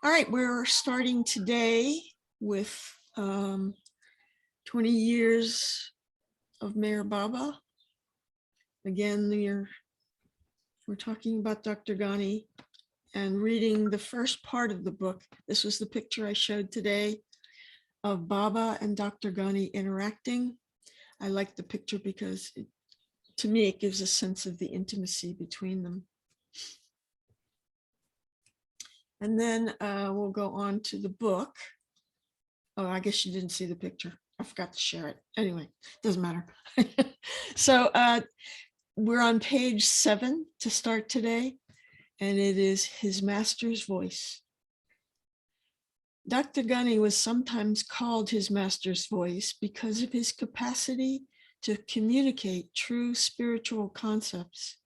All right, we're starting today with 20 years of Meher Baba. Again, we're talking about Dr. Ghani and reading the first part of the book. This was the picture I showed today of Baba and Dr. Ghani interacting. I like the picture because to me, it gives a sense of the intimacy between them. And then we'll go on to the book. Oh, I guess you didn't see the picture. I forgot to share it. Anyway, doesn't matter. So we're on page 7 to start today, and it is His Master's Voice. Dr. Ghani was sometimes called his master's voice because of his capacity to communicate true spiritual concepts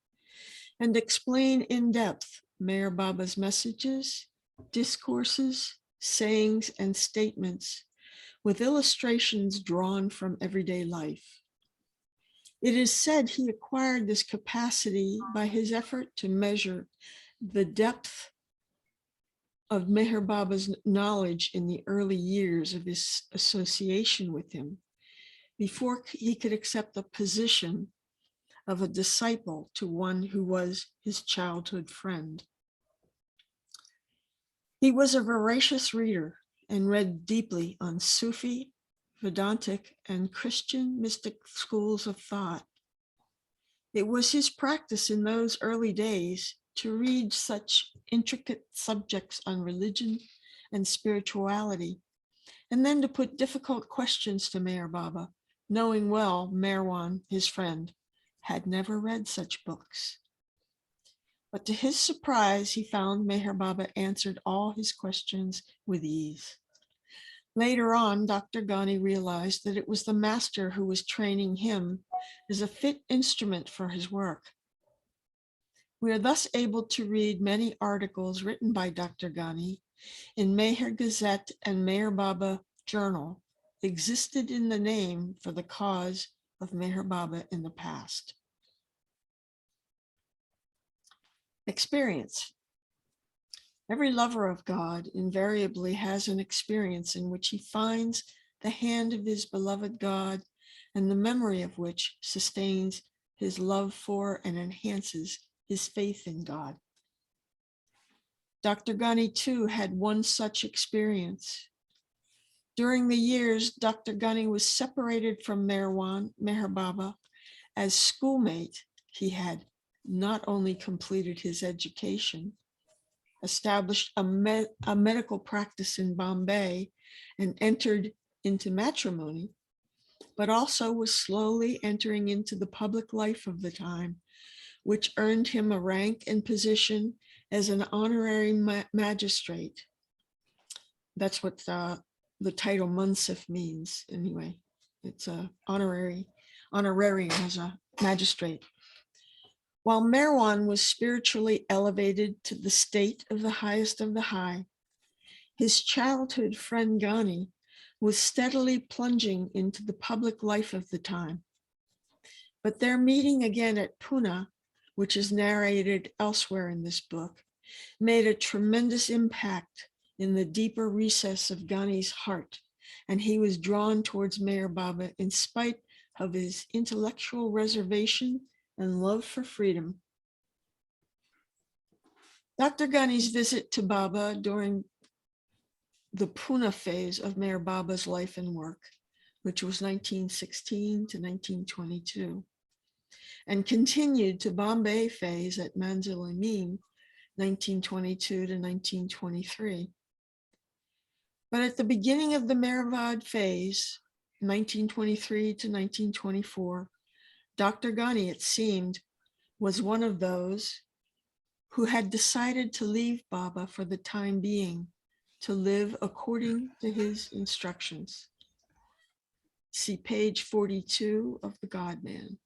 and explain in depth Meher Baba's messages, discourses, sayings, and statements with illustrations drawn from everyday life. It is said he acquired this capacity by his effort to measure the depth of Meher Baba's knowledge in the early years of his association with him, before he could accept the position of a disciple to one who was his childhood friend. He was a voracious reader and read deeply on Sufi, Vedantic, and Christian mystic schools of thought. It was his practice in those early days to read such intricate subjects on religion and spirituality, and then to put difficult questions to Meher Baba, knowing well Merwan, his friend, had never read such books. But to his surprise, he found Meher Baba answered all his questions with ease. Later on, Dr. Ghani realized that it was the master who was training him as a fit instrument for his work. We are thus able to read many articles written by Dr. Ghani in Meher Gazette and Meher Baba Journal, existed in the name for the cause of Meher Baba in the past. Experience. Every lover of God invariably has an experience in which he finds the hand of his beloved God, and the memory of which sustains his love for and enhances his faith in God. Dr. Ghani too had one such experience. During the years Dr. Ghani was separated from Meher Baba, as schoolmate, he had not only completed his education, established a medical practice in Bombay, and entered into matrimony, but also was slowly entering into the public life of the time, which earned him a rank and position as an honorary magistrate. That's what the title Munsiff means anyway. It's a honorarium as a magistrate. While Merwan was spiritually elevated to the state of the highest of the high, his childhood friend Ghani was steadily plunging into the public life of the time. But their meeting again at Pune, which is narrated elsewhere in this book, made a tremendous impact in the deeper recess of Ghani's heart, and he was drawn towards Meher Baba in spite of his intellectual reservation and love for freedom. Dr. Ghani's visit to Baba during the Pune phase of Meher Baba's life and work, which was 1916 to 1922, and continued to Bombay phase at Manzil Amin, 1922 to 1923. But at the beginning of the Mehervad phase, 1923 to 1924, Dr. Ghani, it seemed, was one of those who had decided to leave Baba for the time being, to live according to his instructions. See page 42 of The God-Man.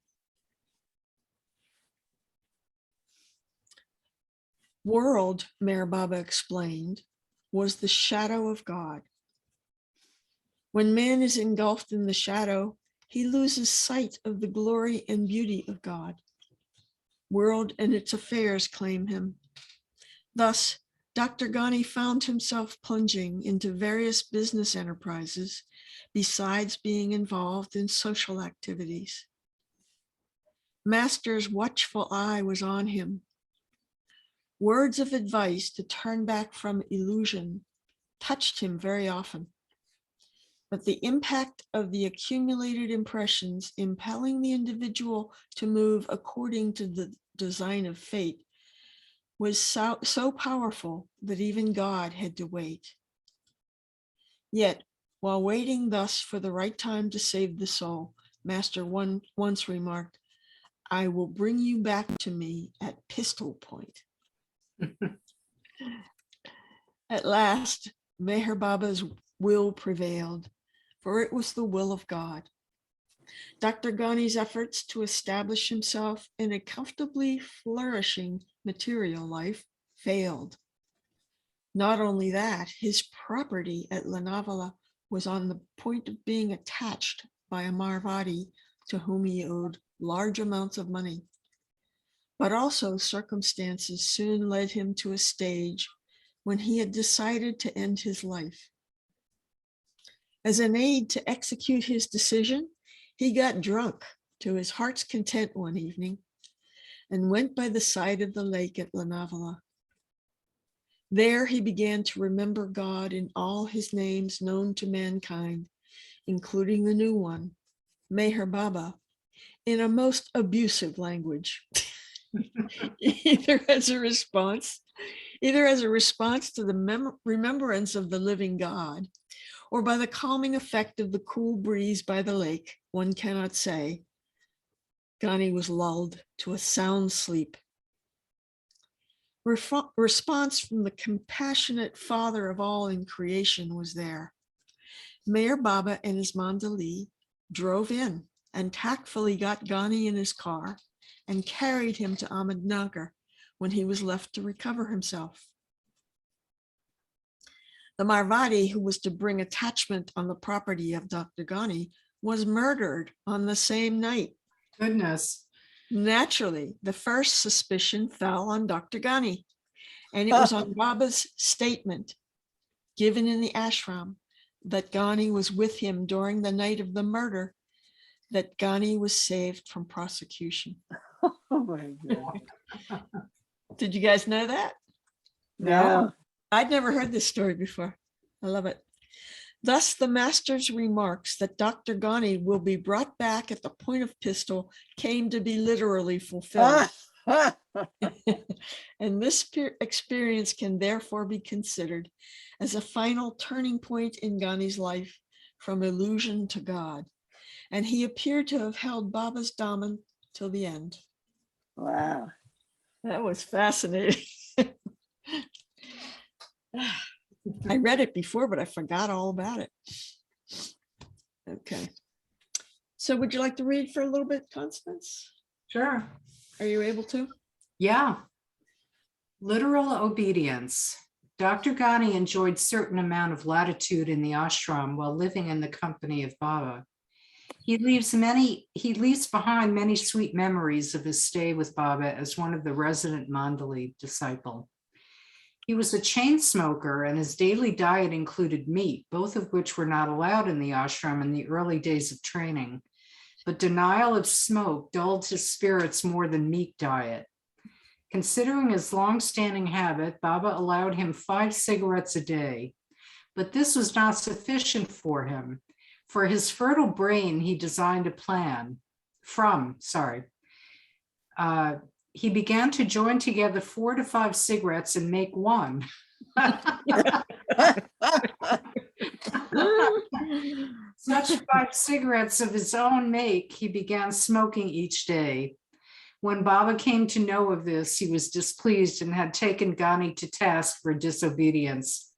World, Meher Baba explained, was the shadow of God. When man is engulfed in the shadow, he loses sight of the glory and beauty of God. World and its affairs claim him. Thus, Dr. Ghani found himself plunging into various business enterprises besides being involved in social activities. Master's watchful eye was on him. Words of advice to turn back from illusion touched him very often. But the impact of the accumulated impressions impelling the individual to move according to the design of fate was so powerful that even God had to wait. Yet, while waiting thus for the right time to save the soul, Master once remarked, "I will bring you back to me at pistol point." At last, Meher Baba's will prevailed, for it was the will of God. Dr. Ghani's efforts to establish himself in a comfortably flourishing material life failed. Not only that, his property at Lonavala was on the point of being attached by a Marvadi to whom he owed large amounts of money. But also circumstances soon led him to a stage when he had decided to end his life. As an aid to execute his decision, he got drunk to his heart's content one evening and went by the side of the lake at Lonavala. There he began to remember God in all his names known to mankind, including the new one, Meher Baba, in a most abusive language, either as a response to the remembrance of the living God, or by the calming effect of the cool breeze by the lake. One cannot say. Ghani was lulled to a sound sleep. Response from the compassionate Father of all in creation was there. Meher Baba and his mandali drove in and tactfully got Ghani in his car and carried him to Ahmednagar when he was left to recover himself. The Marvadi who was to bring attachment on the property of Dr. Ghani was murdered on the same night. Goodness. Naturally, the first suspicion fell on Dr. Ghani, and it was on Baba's statement given in the ashram that Ghani was with him during the night of the murder that Ghani was saved from prosecution. Oh my God. Did you guys know that? No. I'd never heard this story before. I love it. Thus, the master's remarks that Dr. Ghani will be brought back at the point of pistol came to be literally fulfilled. And this experience can therefore be considered as a final turning point in Ghani's life from illusion to God. And he appeared to have held Baba's Daman till the end. Wow. That was fascinating. I read it before, but I forgot all about it. Okay. So would you like to read for a little bit, Constance? Sure. Are you able to? Yeah. Literal obedience. Dr. Ghani enjoyed certain amount of latitude in the ashram while living in the company of Baba. He leaves behind many sweet memories of his stay with Baba as one of the resident Mandali disciple. He was a chain smoker and his daily diet included meat, both of which were not allowed in the ashram in the early days of training. But denial of smoke dulled his spirits more than meat diet. Considering his long-standing habit, Baba allowed him 5 cigarettes a day, but this was not sufficient for him. For his fertile brain, he designed a plan. He began to join together 4 to 5 cigarettes and make one. Such 5 cigarettes of his own make, he began smoking each day. When Baba came to know of this, he was displeased and had taken Ghani to task for disobedience.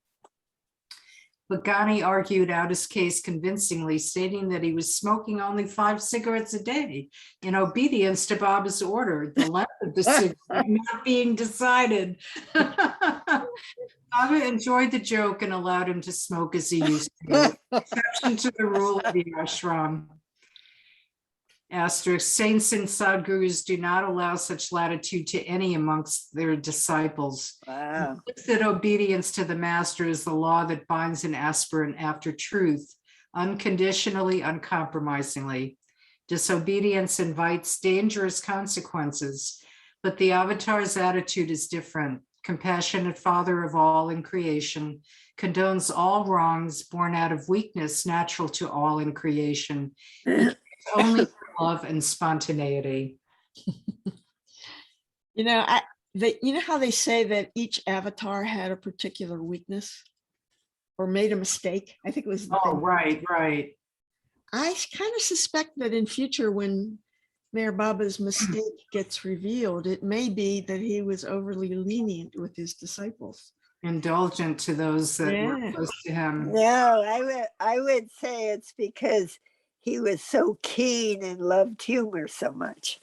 But Ghani argued out his case convincingly, stating that he was smoking only 5 cigarettes a day in obedience to Baba's order, the length of the cigarette not being decided. Baba enjoyed the joke and allowed him to smoke as he used to, exception to the rule of the ashram. Asterisk, saints and sadgurus do not allow such latitude to any amongst their disciples. Wow. That obedience to the master is the law that binds an aspirant after truth, unconditionally, uncompromisingly. Disobedience invites dangerous consequences, but the avatar's attitude is different. Compassionate Father of all in creation, condones all wrongs born out of weakness natural to all in creation. Only love and spontaneity. You know, you know how they say that each avatar had a particular weakness or made a mistake? I think it was. Oh, right. I kind of suspect that in future, when Mayor Baba's mistake gets revealed, it may be that he was overly lenient with his disciples. Indulgent to those that were Yeah. close to him. No, I would say it's because he was so keen and loved humor so much.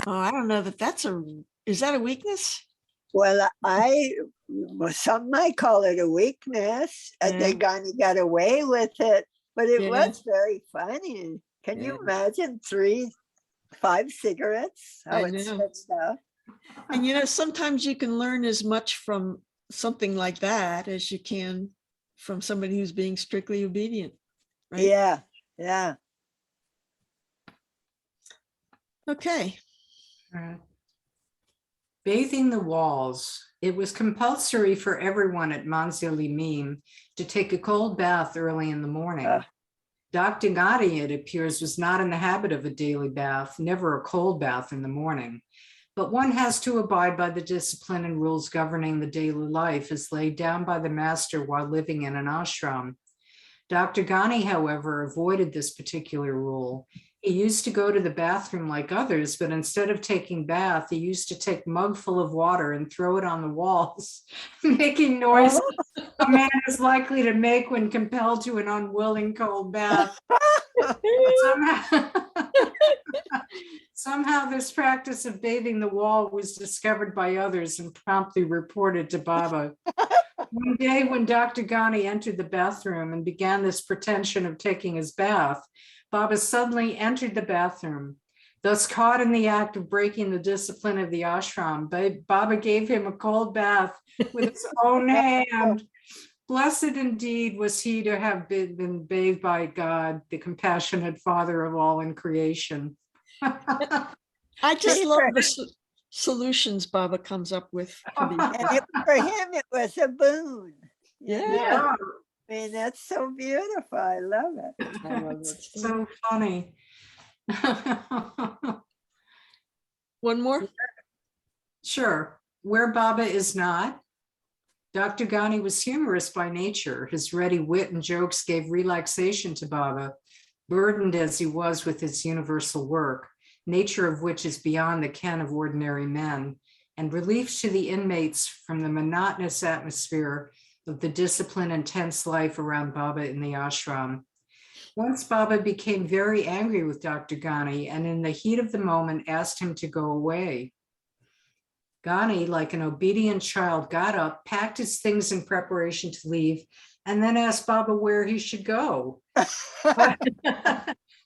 Oh, I don't know that is that a weakness? Well, some might call it a weakness. Yeah. They kind of got away with it, but it Yeah. was very funny. Can you imagine 5 cigarettes? How I it know. switched up. And you know, sometimes you can learn as much from something like that as you can from somebody who's being strictly obedient, right? Yeah. Okay. Bathing the walls. It was compulsory for everyone at Manzili Mim to take a cold bath early in the morning. Dr. Ghani, it appears, was not in the habit of a daily bath, never a cold bath in the morning. But one has to abide by the discipline and rules governing the daily life as laid down by the master while living in an ashram. Dr. Ghani, however, avoided this particular rule. He used to go to the bathroom like others, but instead of taking bath, he used to take a mug full of water and throw it on the walls, making noises a man is likely to make when compelled to an unwilling cold bath. Somehow this practice of bathing the wall was discovered by others and promptly reported to Baba. One day when Dr. Ghani entered the bathroom and began this pretension of taking his bath, Baba suddenly entered the bathroom. Thus caught in the act of breaking the discipline of the ashram, Baba gave him a cold bath with his own hand. Blessed indeed was he to have been bathed by God, the compassionate Father of all in creation. I just love the solutions Baba comes up with. For these. And for him, it was a boon. Yeah. I mean, that's so beautiful. I love it. I love it. It's so funny. One more? Sure. Where Baba is not. Dr. Ghani was humorous by nature. His ready wit and jokes gave relaxation to Baba, burdened as he was with his universal work, nature of which is beyond the ken of ordinary men, and relief to the inmates from the monotonous atmosphere of the disciplined, intense life around Baba in the ashram. Once Baba became very angry with Dr. Ghani and in the heat of the moment asked him to go away. Ghani, like an obedient child, got up, packed his things in preparation to leave, and then asked Baba where he should go.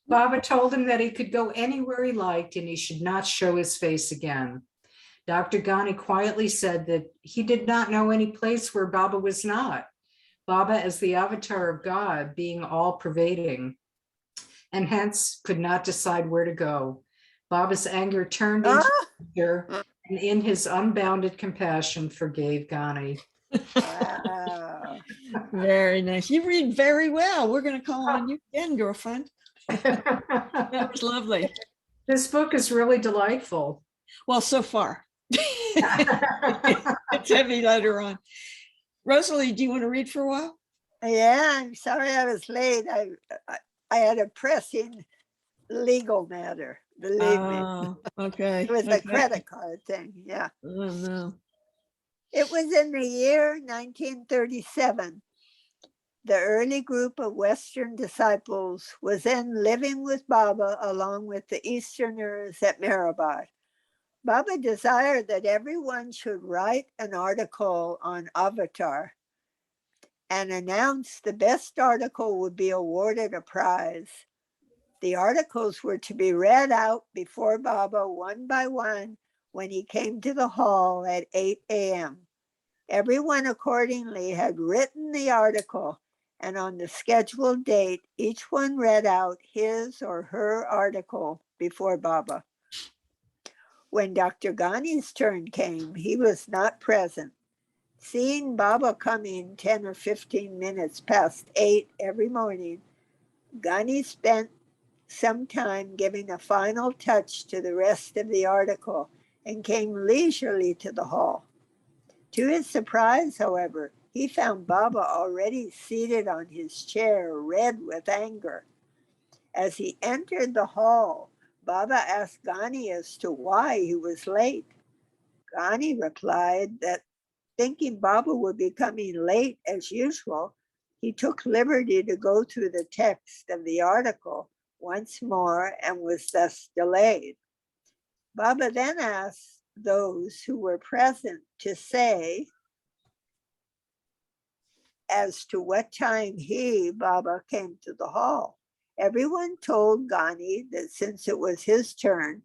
Baba told him that he could go anywhere he liked and he should not show his face again. Dr. Ghani quietly said that he did not know any place where Baba was not. Baba, as the avatar of God, being all-pervading, and hence could not decide where to go. Baba's anger turned into anger, and in his unbounded compassion forgave Ghani. Wow. Very nice. You read very well. We're going to call on you again, girlfriend. That was lovely. This book is really delightful. Well, so far. It's heavy later on. Rosalie, do you want to read for a while? Yeah, I'm sorry I was late. I had a pressing legal matter, believe me. Oh, okay. It was a credit card thing, yeah. Oh, no. It was in the year 1937. The early group of Western disciples was then living with Baba along with the Easterners at Mehrabad. Baba desired that everyone should write an article on Avatar and announced the best article would be awarded a prize. The articles were to be read out before Baba one by one when he came to the hall at 8 a.m. Everyone accordingly had written the article, and on the scheduled date, each one read out his or her article before Baba. When Dr. Ghani's turn came, he was not present. Seeing Baba coming 10 or 15 minutes past 8 every morning, Ghani spent some time giving a final touch to the rest of the article and came leisurely to the hall. To his surprise, however, he found Baba already seated on his chair, red with anger. As he entered the hall, Baba asked Ghani as to why he was late. Ghani replied that thinking Baba would be coming late as usual, he took liberty to go through the text of the article once more and was thus delayed. Baba then asked those who were present to say as to what time he, Baba, came to the hall. Everyone told Ghani that since it was his turn,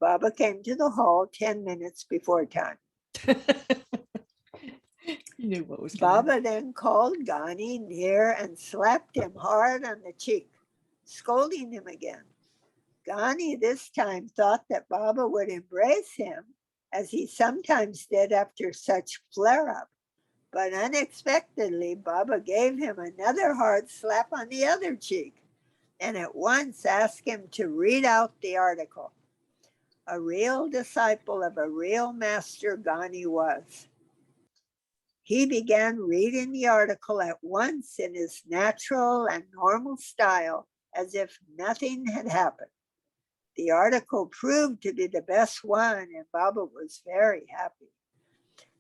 Baba came to the hall 10 minutes before time. You knew what was going Baba then called Ghani near and slapped him hard on the cheek, scolding him again. Ghani this time thought that Baba would embrace him, as he sometimes did after such flare-up. But unexpectedly, Baba gave him another hard slap on the other cheek and at once asked him to read out the article. A real disciple of a real master Ghani was. He began reading the article at once in his natural and normal style, as if nothing had happened. The article proved to be the best one, and Baba was very happy.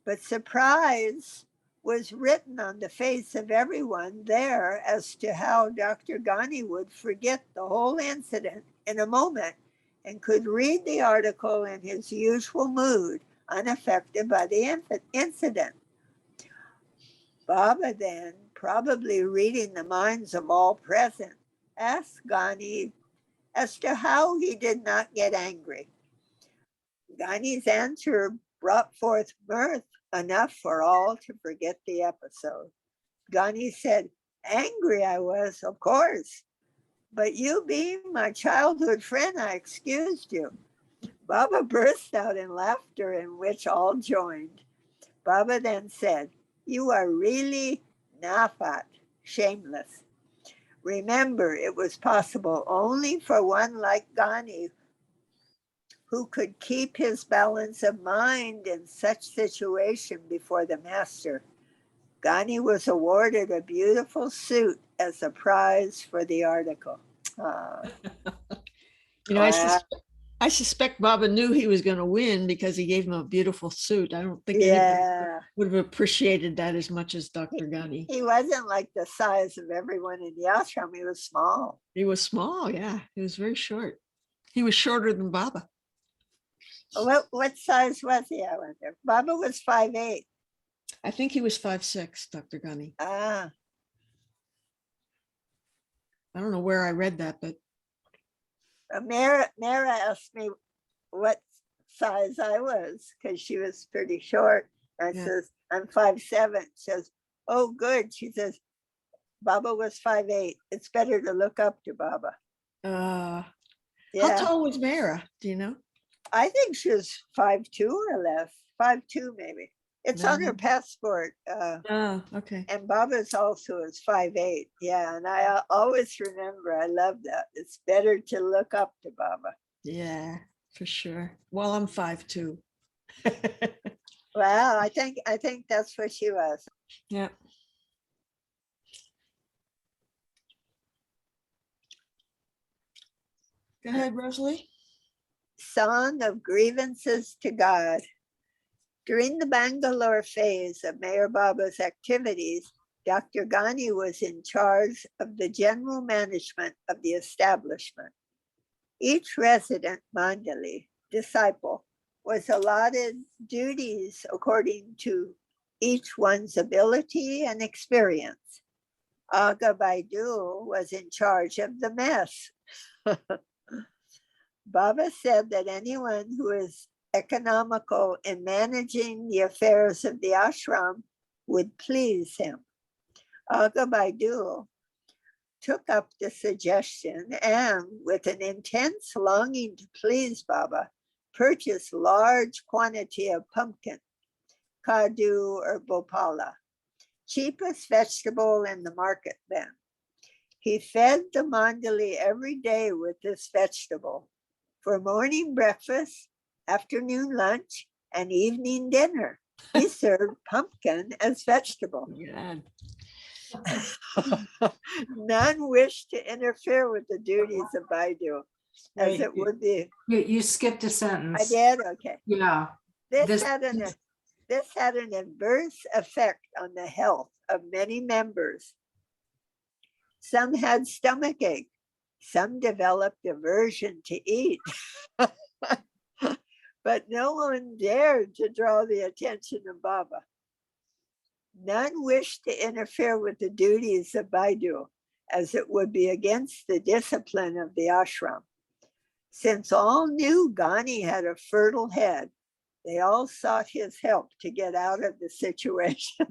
But surprise was written on the face of everyone there as to how Dr. Ghani would forget the whole incident in a moment and could read the article in his usual mood, unaffected by the incident. Baba then, probably reading the minds of all present, asked Ghani as to how he did not get angry. Ghani's answer brought forth mirth enough for all to forget the episode. Ghani said, "Angry I was, of course, but you being my childhood friend, I excused you." Baba burst out in laughter, in which all joined. Baba then said, "You are really nafat, shameless. Remember, it was possible only for one like Ghani, who could keep his balance of mind in such situation before the master. Ghani was awarded a beautiful suit as a prize for the article." You know, Wow. I suspect Baba knew he was going to win because he gave him a beautiful suit. I don't think anybody Yeah, would have appreciated that as much as Dr. Ghani. he wasn't like the size of everyone in the ashram. He was small. He was small, yeah. He was very short. He was shorter than Baba. What size was he, I wonder? Baba was 5'8". I think he was 5'6", Dr. Ghani. Ah, I don't know where I read that, but Mara asked me what size I was because she was pretty short. I Yeah. says, "I'm 5'7". She says, "Oh, good." She says, "Baba was 5'8". It's better to look up to Baba. how Yeah, tall was Mara? Do you know? I think she was 5'2" or less. 5'2" maybe. It's on her No. passport. Oh, okay. And Baba's also is 5'8". Yeah, and I always remember, I love that. It's better to look up to Baba. Yeah, for sure. Well, I'm 5'2". Well, I think that's what she was. Yeah. Go ahead, Rosalie. Song of Grievances to God. During the Bangalore phase of Mayor Baba's activities, Dr. Ghani was in charge of the general management of the establishment. Each resident Mandali disciple was allotted duties according to each one's ability and experience. Aga Baidu was in charge of the mess. Baba said that anyone who is economical in managing the affairs of the ashram would please him. Aga Baidu took up the suggestion and, with an intense longing to please Baba, purchased large quantity of pumpkin, kadu or bopala, cheapest vegetable in the market then. He fed the mandali every day with this vegetable for morning breakfast, afternoon lunch, and evening dinner. He served pumpkin as vegetable. Yeah. None wished to interfere with the duties of Baidu, as Wait, it would be. You skipped a I sentence. did? Okay. Yeah. This had an adverse effect on the health of many members. Some had stomach ache. Some developed aversion to eat. But no one dared to draw the attention of Baba. None wished to interfere with the duties of Baidu, as it would be against the discipline of the ashram. Since all knew Ghani had a fertile head, they all sought his help to get out of the situation.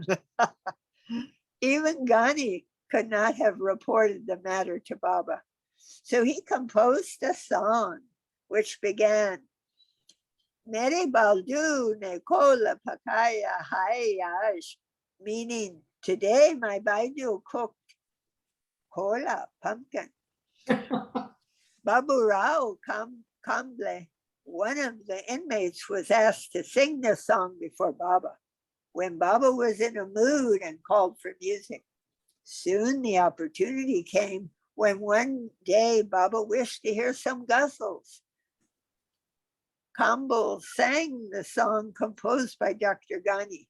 Even Ghani could not have reported the matter to Baba. So he composed a song which began, Mere Baldu ne kola pakaya hayash, meaning, today my Baidu cooked kola, pumpkin. Babu Rao Kamble, one of the inmates, was asked to sing this song before Baba, when Baba was in a mood and called for music. Soon the opportunity came when one day Baba wished to hear some ghazals. Kamble sang the song composed by Dr. Ghani.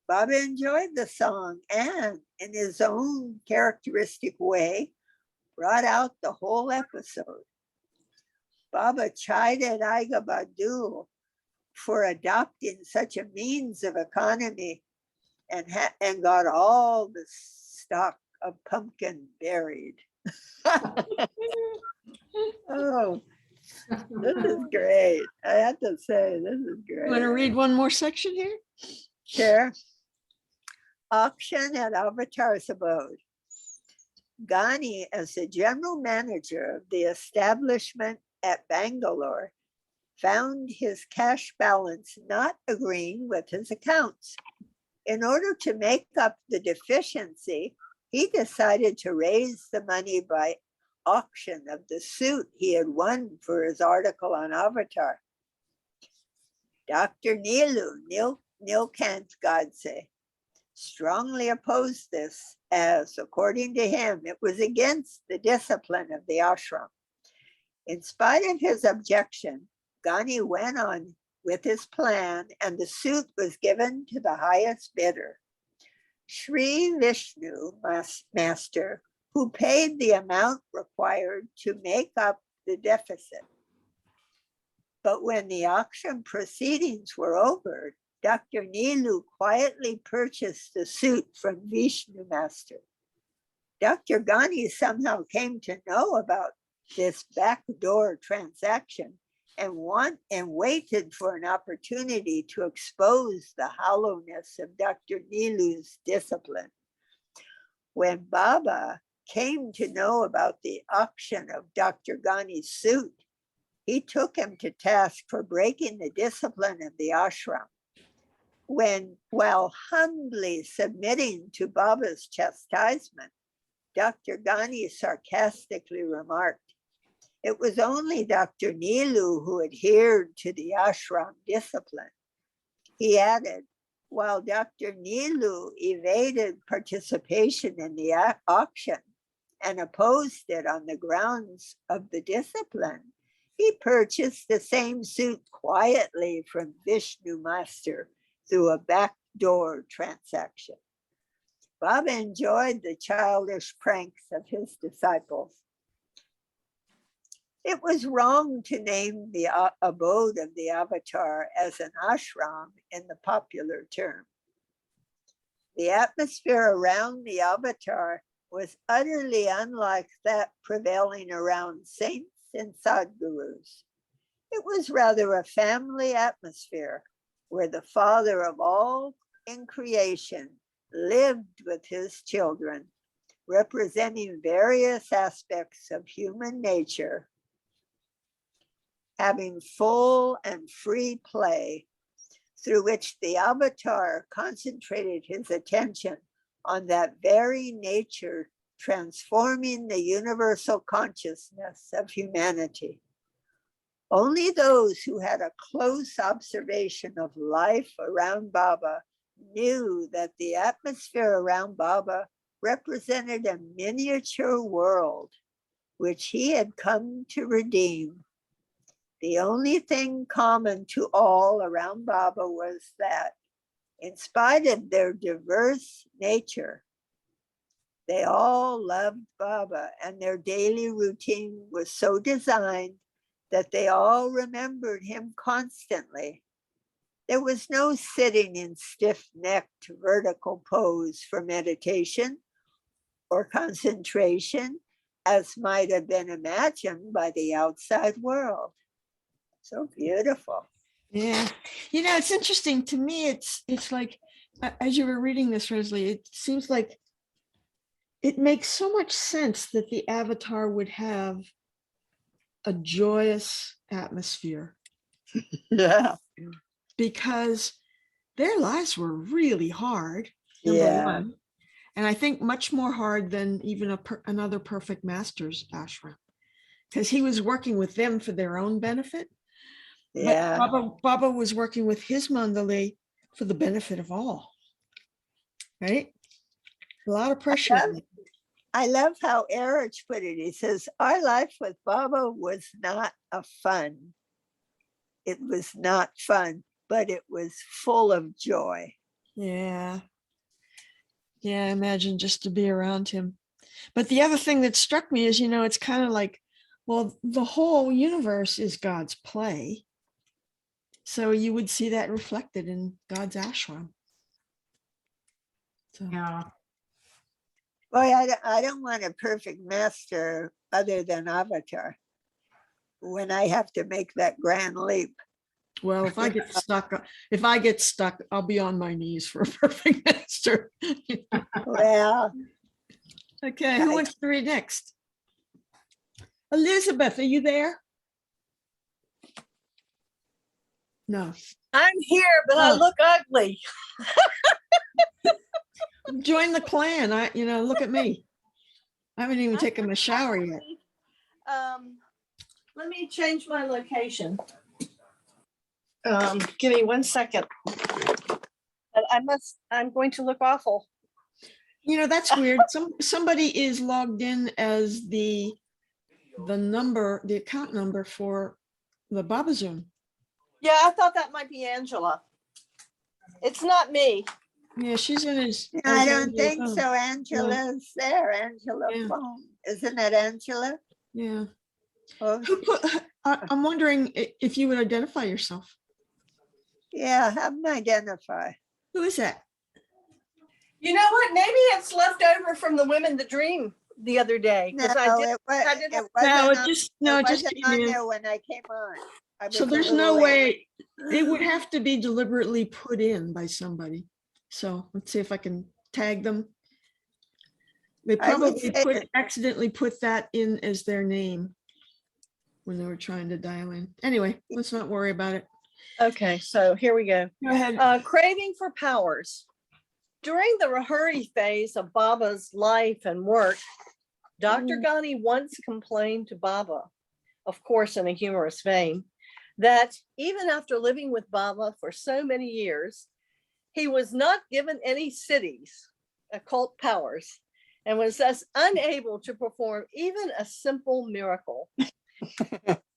Baba enjoyed the song and, in his own characteristic way, brought out the whole episode. Baba chided Aga Badu for adopting such a means of economy and got all the stock of pumpkin buried. Oh, this is great. I have to say, this is great. You want to read one more section here? Sure. Auction at Avatar's abode. Ghani, as the general manager of the establishment at Bangalore, found his cash balance not agreeing with his accounts. In order to make up the deficiency, he decided to raise the money by auction of the suit he had won for his article on Avatar. Dr. Nilkant Godse strongly opposed this, as, according to him, it was against the discipline of the ashram. In spite of his objection, Ghani went on with his plan, and the suit was given to the highest bidder, Sri Vishnu Master, who paid the amount required to make up the deficit. But when the auction proceedings were over, Dr. Nilu quietly purchased the suit from Vishnu Master. Dr. Ghani somehow came to know about this backdoor transaction and waited for an opportunity to expose the hollowness of Dr. Nilu's discipline. When Baba came to know about the auction of Dr. Ghani's suit, he took him to task for breaking the discipline of the ashram. While humbly submitting to Baba's chastisement, Dr. Ghani sarcastically remarked, it was only Dr. Nilu who adhered to the ashram discipline. He added, while Dr. Nilu evaded participation in the auction and opposed it on the grounds of the discipline, he purchased the same suit quietly from Vishnu Master through a backdoor transaction. Baba enjoyed the childish pranks of his disciples. It was wrong to name the abode of the Avatar as an ashram in the popular term. The atmosphere around the Avatar was utterly unlike that prevailing around saints in Sadhgurus. It was rather a family atmosphere where the Father of all in creation lived with his children, representing various aspects of human nature, having full and free play, through which the avatar concentrated his attention on that very nature, transforming the universal consciousness of humanity. Only those who had a close observation of life around Baba knew that the atmosphere around Baba represented a miniature world which he had come to redeem. The only thing common to all around Baba was that, in spite of their diverse nature, they all loved Baba, and their daily routine was so designed that they all remembered him constantly. There was no sitting in stiff-necked vertical pose for meditation or concentration, as might have been imagined by the outside world. So beautiful. Yeah. You know, it's interesting to me. It's like, as you were reading this, Rosalie, it seems like it makes so much sense that the avatar would have a joyous atmosphere. Yeah. Because their lives were really hard, number one. And I think much more hard than even another perfect master's ashram, because he was working with them for their own benefit. Yeah. But Baba was working with his mandali for the benefit of all. Right? A lot of pressure. I love how Erich put it. He says, our life with Baba was not a fun. It was not fun, but it was full of joy. Yeah. Yeah, imagine just to be around him. But the other thing that struck me is, you know, it's kind of like, well, the whole universe is God's play. So you would see that reflected in God's ashram. So. Yeah. Boy, I don't want a perfect master other than Avatar when I have to make that grand leap. Well, if I get stuck, I'll be on my knees for a perfect master. Well, okay, who wants to read next? Elizabeth, are you there? No. I'm here, but I look ugly. Join the clan. Look at me. I haven't even taken a shower yet. Let me change my location. Give me 1 second. But I'm going to look awful. You know, that's weird. Somebody is logged in as the account number for the Baba Zoom. Yeah, I thought that might be Angela. It's not me. Yeah, she's in his. I don't think so. Angela's there. Angela phone. Isn't it Angela? Yeah. Oh, I'm wondering if you would identify yourself. yeah, have them identify. Who is that? You know what? Maybe it's left over from the Women the Dream the other day. No, it wasn't on there when I came on. So there's no way. It would have to be deliberately put in by somebody. So let's see if I can tag them. They probably accidentally put that in as their name when they were trying to dial in. Anyway, let's not worry about it. Okay, so here we go. Go ahead. Craving for powers. During the Rahuri phase of Baba's life and work, Dr. Ghani once complained to Baba, of course in a humorous vein, that even after living with Baba for so many years, he was not given any cities, occult powers, and was thus unable to perform even a simple miracle.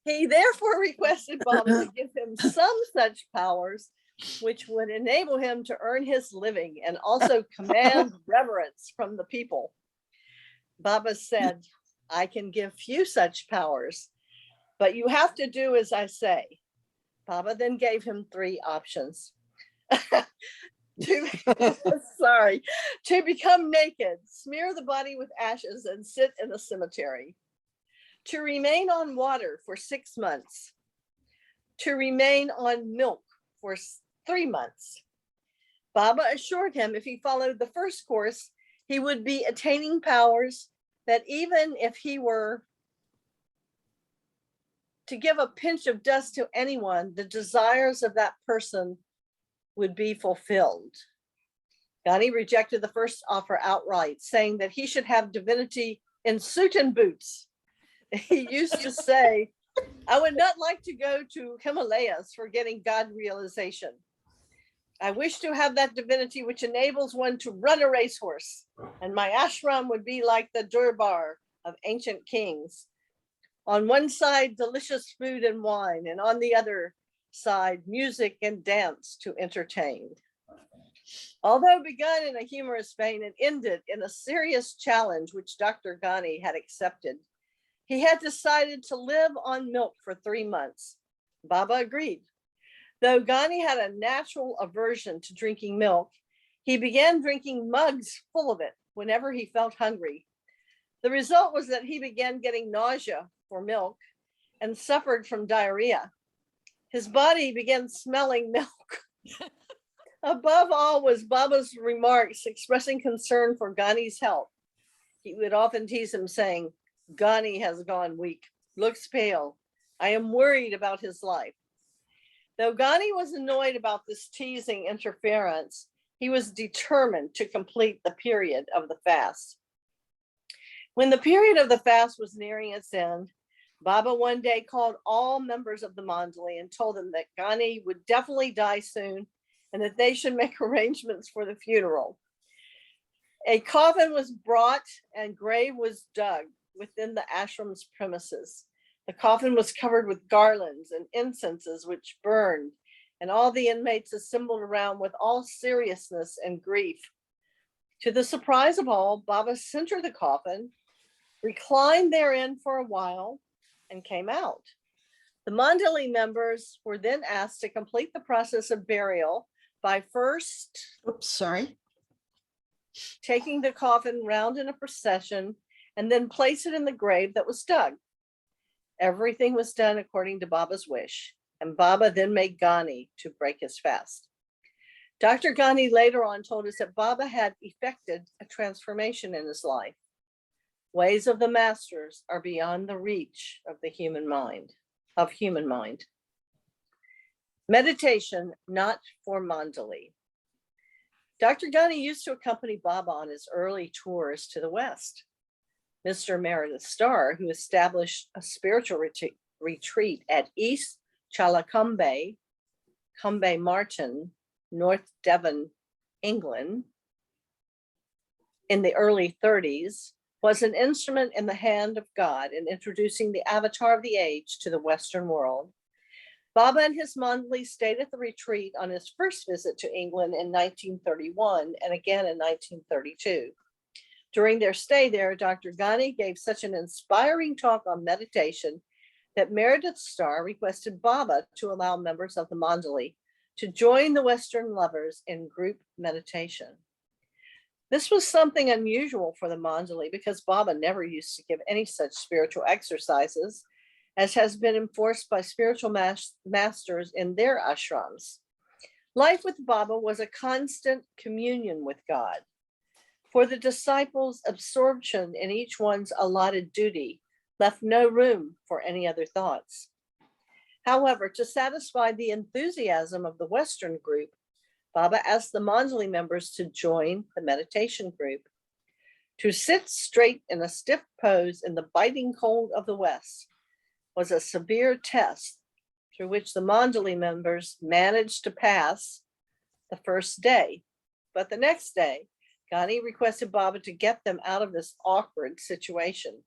He therefore requested Baba to give him some such powers which would enable him to earn his living and also command reverence from the people. Baba said, I can give few such powers, but you have to do as I say. Baba then gave him 3 options. To become naked, smear the body with ashes, and sit in a cemetery. to remain on water for 6 months, to remain on milk for 3 months. Baba assured him if he followed the first course, he would be attaining powers that even if he were to give a pinch of dust to anyone, the desires of that person would be fulfilled. Ghani rejected the first offer outright, saying that he should have divinity in suit and boots. He used to say, I would not like to go to Himalayas for getting God realization. I wish to have that divinity which enables one to run a racehorse, and my ashram would be like the Durbar of ancient kings. On one side, delicious food and wine, and on the other side, music and dance to entertain. Although begun in a humorous vein, it ended in a serious challenge which Dr. Ghani had accepted. He had decided to live on milk for 3 months. Baba agreed. Though Ghani had a natural aversion to drinking milk, he began drinking mugs full of it whenever he felt hungry. The result was that he began getting nausea for milk and suffered from diarrhea. His body began smelling milk. Above all was Baba's remarks expressing concern for Ghani's health. He would often tease him saying, Ghani has gone weak, looks pale. I am worried about his life. Though Ghani was annoyed about this teasing interference, he was determined to complete the period of the fast. When the period of the fast was nearing its end, Baba one day called all members of the Mandali and told them that Ghani would definitely die soon and that they should make arrangements for the funeral. A coffin was brought and grave was dug within the ashram's premises. The coffin was covered with garlands and incenses which burned, and all the inmates assembled around with all seriousness and grief. To the surprise of all, Baba entered the coffin, reclined therein for a while, and came out. The Mandali members were then asked to complete the process of burial by first taking the coffin round in a procession and then place it in the grave that was dug. Everything was done according to Baba's wish, and Baba then made Ghani to break his fast. Dr. Ghani later on told us that Baba had effected a transformation in his life. Ways of the masters are beyond the reach of the human mind. Meditation not for Mandali. Dr. Ghani used to accompany Baba on his early tours to the West. Mr. Meredith Starr, who established a spiritual retreat at East Chalacombe, Combe Martin, North Devon, England, in the early 30s, was an instrument in the hand of God in introducing the avatar of the age to the Western world. Baba and his Mandali stayed at the retreat on his first visit to England in 1931 and again in 1932. During their stay there, Dr. Ghani gave such an inspiring talk on meditation that Meredith Starr requested Baba to allow members of the Mandali to join the Western lovers in group meditation. This was something unusual for the Mandali because Baba never used to give any such spiritual exercises, as has been enforced by spiritual masters in their ashrams. Life with Baba was a constant communion with God. For the disciples, absorption in each one's allotted duty left no room for any other thoughts. However, to satisfy the enthusiasm of the Western group, Baba asked the Mandali members to join the meditation group. To sit straight in a stiff pose in the biting cold of the West was a severe test through which the Mandali members managed to pass the first day. But the next day, Ghani requested Baba to get them out of this awkward situation.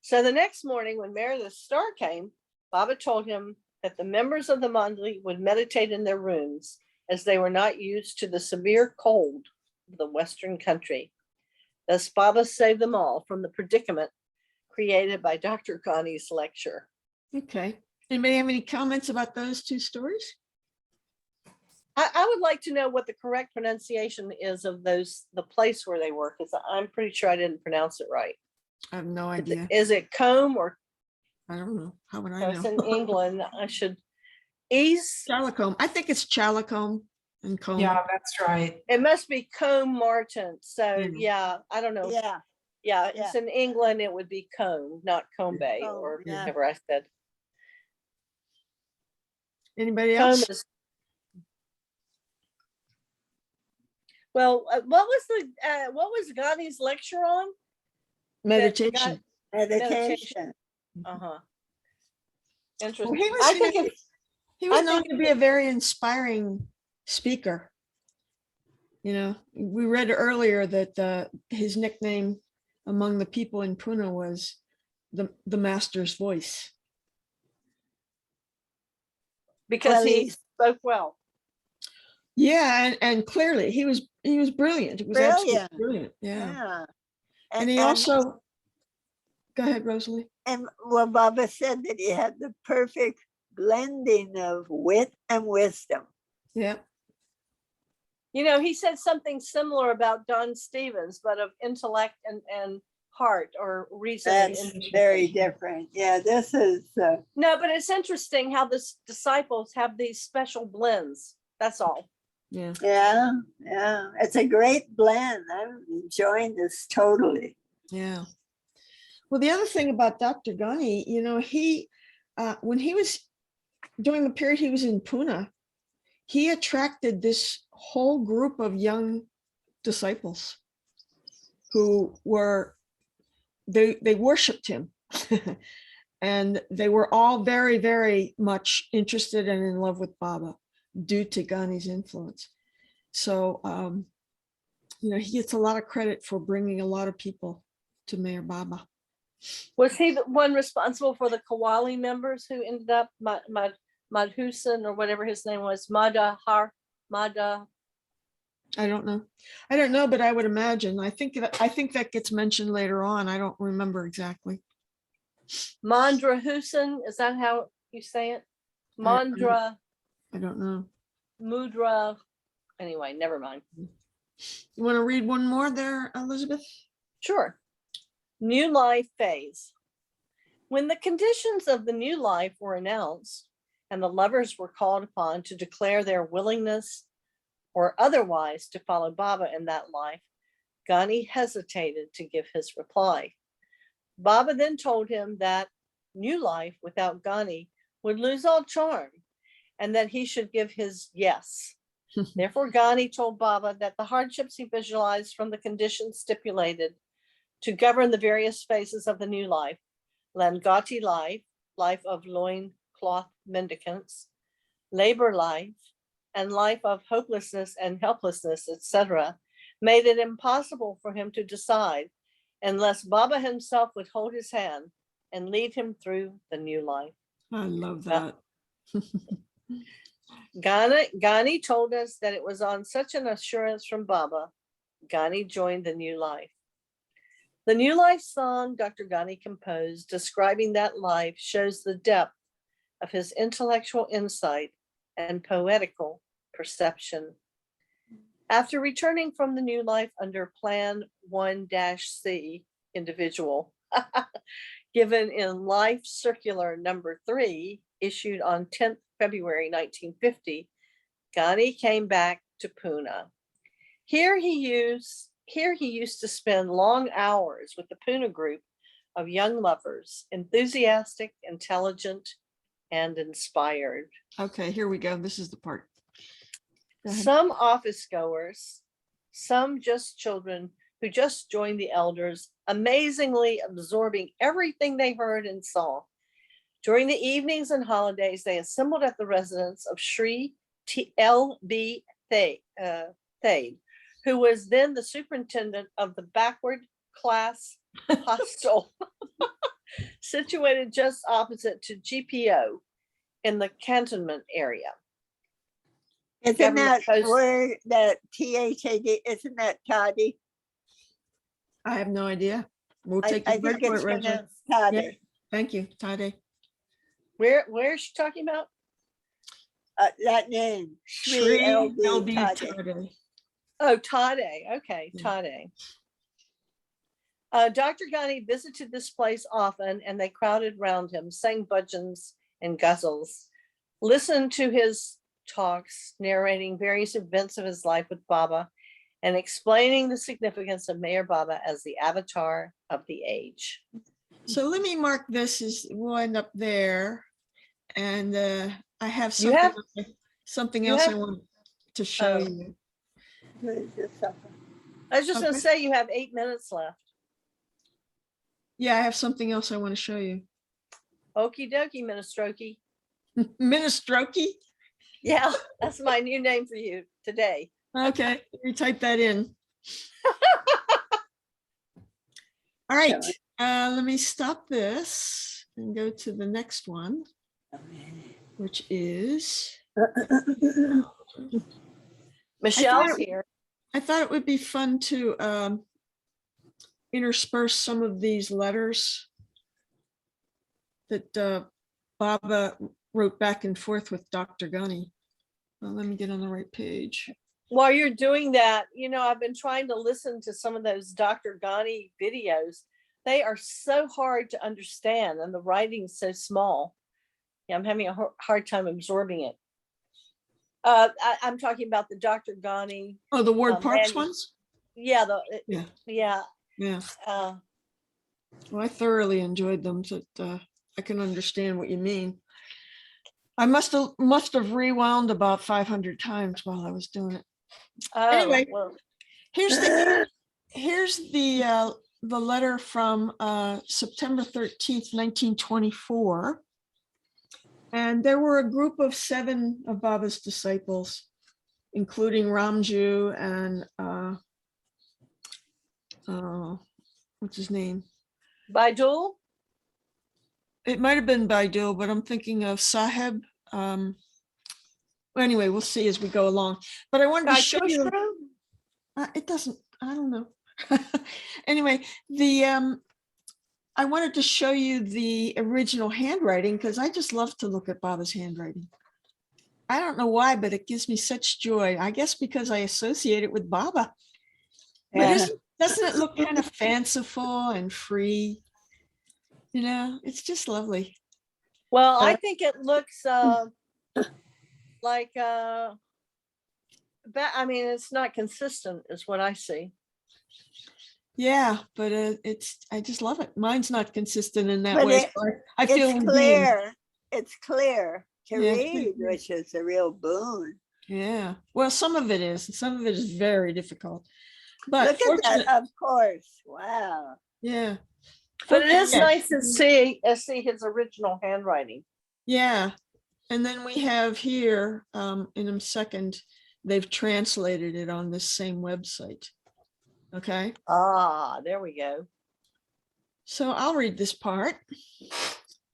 So the next morning when Meredith Starr came, Baba told him that the members of the Mandali would meditate in their rooms as they were not used to the severe cold of the Western country. Thus, Baba saved them all from the predicament created by Dr. Ghani's lecture. Okay. Anybody have any comments about those two stories? I would like to know what the correct pronunciation is of those, the place where they were, because I'm pretty sure I didn't pronounce it right. I have no idea. Is it Combe or I don't know. How would I No, it's in know? England. I should, East, Chalicombe. I think it's Chalicombe and Combe. Yeah, that's right. it must be Combe Martin. So Yeah. yeah, I don't know. Yeah, Yeah, it's in England. It would be Combe, not Combe Combe, or yeah. whatever I said. Anybody Combe else? is. Well, what was Ghani's lecture on? Meditation. meditation. Uh-huh. Well, Interesting. he was, I you know, think it's he was I known think to be a very inspiring speaker. You know, we read earlier that his nickname among the people in Pune was the master's voice. because Well, he he's spoke well. Yeah, and clearly he was brilliant. It was absolutely Brilliant. brilliant. Yeah. yeah. And he also, go ahead, Rosalie. And well, Baba said that he had the perfect blending of wit and wisdom. Yeah. You know, he said something similar about Don Stevens, but of intellect and heart or reason. That's very different. Yeah, this is No, but it's interesting how the disciples have these special blends. That's all. Yeah. yeah. It's a great blend. I'm enjoying this totally. Yeah. Well, the other thing about Dr. Ghani, you know, he, when he was during the period he was in Pune, he attracted this whole group of young disciples who were, they worshiped him. And they were all very, very much interested and in love with Baba due to Ghani's influence. So, you know, he gets a lot of credit for bringing a lot of people to Mayor Baba. Was he the one responsible for the Kawali members who ended up Madhusan or whatever his name was? Mada. I don't know, but I would imagine. I think that gets mentioned later on. I don't remember exactly. Mandra Hussain, is that how you say it? Mandra I don't know. Mudra. Anyway, never mind. You want to read one more there, Elizabeth? Sure. New life phase. When the conditions of the new life were announced and the lovers were called upon to declare their willingness or otherwise to follow Baba in that life, Ghani hesitated to give his reply. Baba then told him that new life without Ghani would lose all charm and that he should give his yes. Therefore, Ghani told Baba that the hardships he visualized from the conditions stipulated to govern the various phases of the new life, Langati life, life of loincloth mendicants, labor life, and life of hopelessness and helplessness, etc., made it impossible for him to decide unless Baba himself would hold his hand and lead him through the new life. I love that. Ghani told us that it was on such an assurance from Baba, Ghani joined the new life. The new life song Dr. Ghani composed describing that life shows the depth of his intellectual insight and poetical perception. After returning from the new life under Plan 1-C individual, given in Life Circular number 3, issued on 10th February 1950, Ghani came back to Pune. Here he used to spend long hours with the Pune group of young lovers, enthusiastic, intelligent, and inspired. Okay, here we go. This is the part. Some office goers, some just children who just joined the elders, amazingly absorbing everything they heard and saw. During the evenings and holidays, they assembled at the residence of Sri L.B. Thade, who was then the superintendent of the backward class hostel situated just opposite to GPO in the cantonment area. Isn't that where that THAD, isn't that Toddy? I have no idea. We'll I take your think word for it's it, Reggie. pronounced Toddy. Yeah. Thank you, Tade. Where is she talking about? That name, Sri LB LB Toddy. Tade. Oh, Tade. Okay, Yeah. Tade. Dr. Ghani visited this place often, and they crowded round him, sang bhajans and ghazals, listened to his talks, narrating various events of his life with Baba, and explaining the significance of Meher Baba as the avatar of the age. So let me mark this as we'll end up there. And I have You something, have- something you else I have- want to show Oh. you. I was just going to Okay. say you have 8 minutes left. Yeah, I have something else I want to show you. Okie dokie, Minestrokey. Minestrokey? Yeah, that's my new name for you today. Okay, let me type that in. All right, let me stop this and go to the next one, which is, Michelle's here. I thought it would be fun to intersperse some of these letters that Baba wrote back and forth with Dr. Ghani. Well, let me get on the right page. While you're doing that, I've been trying to listen to some of those Dr. Ghani videos. They are so hard to understand, and the writing's so small. Yeah, I'm having a hard time absorbing it. I'm talking about the Dr. Ghani. Oh, the Ward Parks Mandy. ones? Yeah, Yeah. yeah. Well, I thoroughly enjoyed them, so I can understand what you mean. I must have rewound about 500 times while I was doing it. Anyway, Well, here's the letter from September 13th, 1924. And there were a group of 7 of Baba's disciples, including Ramju and what's his name? Baidul? It might have been Baidul, but I'm thinking of Sahib. Anyway, we'll see as we go along. But I wanted to show you. It doesn't. I don't know. Anyway, I wanted to show you the original handwriting because I just love to look at Baba's handwriting. I don't know why, but it gives me such joy. I guess because I associate it with Baba. But doesn't it look kind of fanciful and free? It's just lovely. Well, I think it looks like it's not consistent is what I see. Yeah, but I just love it. Mine's not consistent in that But way. So I feel it's redeemed. clear. It's clear to Yeah. read, which is a real boon. Yeah. Well, some of it is. Some of it is very difficult. But Look at that, of course. Wow. Yeah. But it is Okay. nice to see his original handwriting. Yeah. And then we have here, in a second, they've translated it on this same website. Okay. There we go. So I'll read this part.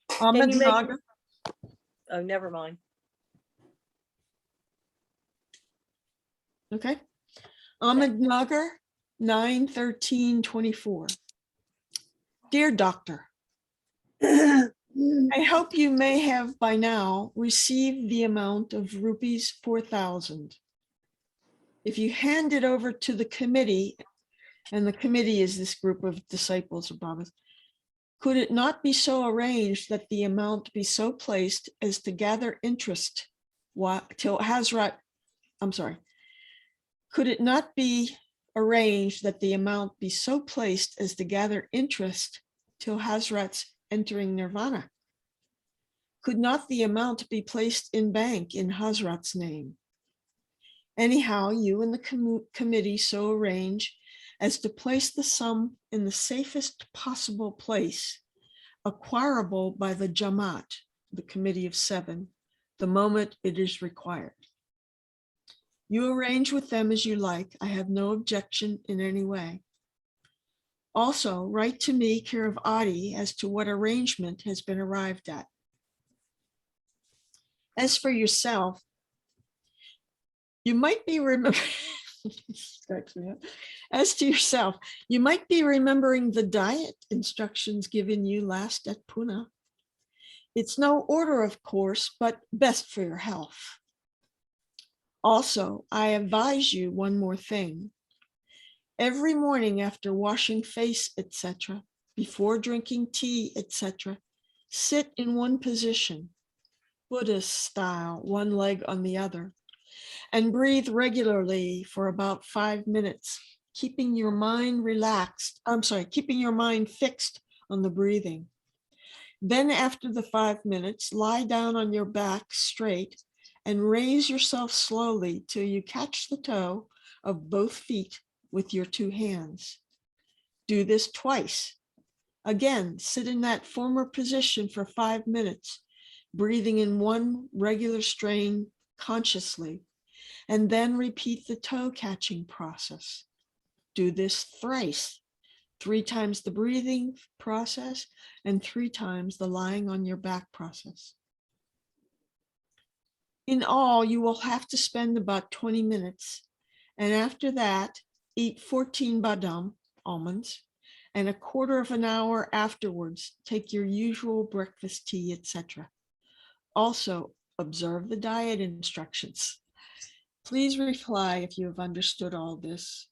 Can you make- Ahmednagar. Oh, never mind. Okay. Ahmednagar, 9/13/24. Dear Doctor, I hope you may have by now received the amount of rupees 4,000. If you hand it over to the committee, and the committee is this group of disciples of Baba's, could it not be so arranged that the amount be so placed as to gather interest till Hazrat, could it not be arranged that the amount be so placed as to gather interest till Hazrat's entering nirvana? Could not the amount be placed in bank in Hazrat's name? Anyhow, you and the committee so arrange as to place the sum in the safest possible place, acquirable by the Jamaat, the committee of 7, the moment it is required. You arrange with them as you like. I have no objection in any way. Also, write to me, care of Adi, as to what arrangement has been arrived at. As for yourself, you might be as to yourself, you might be remembering the diet instructions given you last at Pune. It's no order, of course, but best for your health. Also, I advise you one more thing. Every morning after washing face, etc., before drinking tea, etc., sit in one position, Buddhist style, one leg on the other, and breathe regularly for about 5 minutes, keeping your mind fixed on the breathing. Then after the 5 minutes, lie down on your back straight and raise yourself slowly till you catch the toe of both feet with your 2 hands. Do this twice. Again, sit in that former position for 5 minutes, breathing in one regular strain consciously, and then repeat the toe catching process. Do this thrice, 3 times the breathing process and 3 times the lying on your back process. In all, you will have to spend about 20 minutes, and after that, eat 14 badam, almonds, and a quarter of an hour afterwards, take your usual breakfast, tea, etc. Also, observe the diet instructions. Please reply if you have understood all this.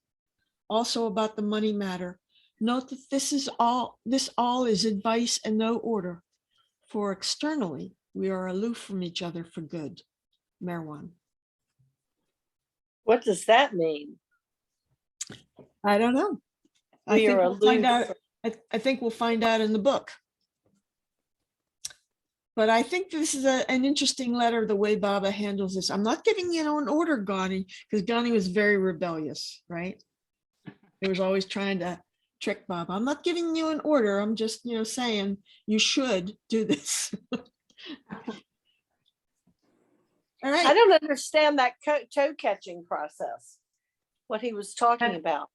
Also about the money matter, note that this all is advice and no order, for externally, we are aloof from each other for good. Merwan. What does that mean? I don't know. We are we'll find aloof. out. I think we'll find out in the book. But I think this is an interesting letter, the way Baba handles this. I'm not giving you an order, Ghani, because Ghani was very rebellious, right? He was always trying to trick Baba. I'm not giving you an order. I'm just, saying you should do this. All right. I don't understand that toe catching process, what he was talking about.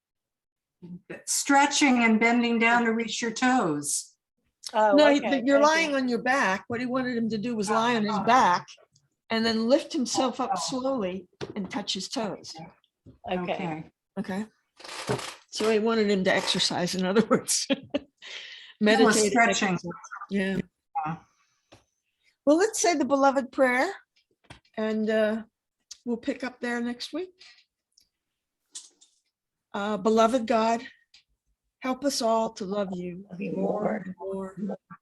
Stretching and bending down to reach your toes. Oh, No, okay, you're thank lying you. on your back. What he wanted him to do was lie on his back and then lift himself up slowly and touch his toes. Okay. Okay. So he wanted him to exercise, in other words. That was Meditate. stretching. Yeah. Yeah. Well, let's say the beloved prayer and we'll pick up there next week. Beloved God, help us all to love you more and more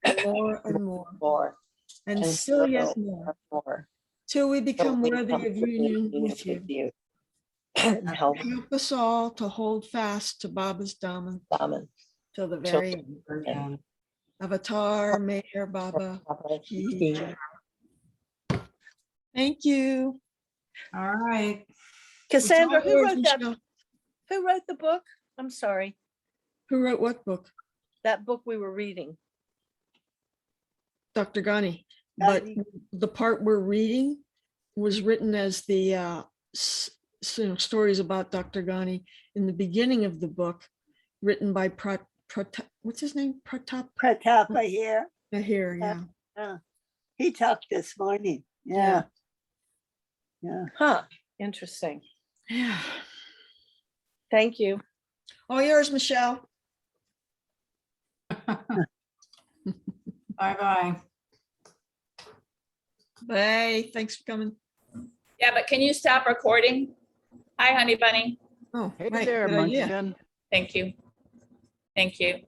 and more and more and still yet more till we become worthy of union with you. Help Help us all to hold fast to Baba's Dhamma till the very end. Avatar, Meher Baba. Ki Jai. Thank you. All right. Cassandra, It's all who yours, wrote that? Michelle. Who wrote the book? I'm sorry, Who wrote what book? that book we were reading. Dr. Ghani. But the part we're reading was written as the stories about Dr. Ghani in the beginning of the book, written by what's his name? Pratap Pratapa here. Mahir. Yeah. He talked this morning. Yeah. Huh, interesting. Yeah. Thank you. All yours, Michelle. Bye-bye. Bye. Thanks for coming. Yeah, but can you stop recording? Hi, honey bunny. Oh, Hey right, there, good idea. Munchkin. Thank you. Thank you.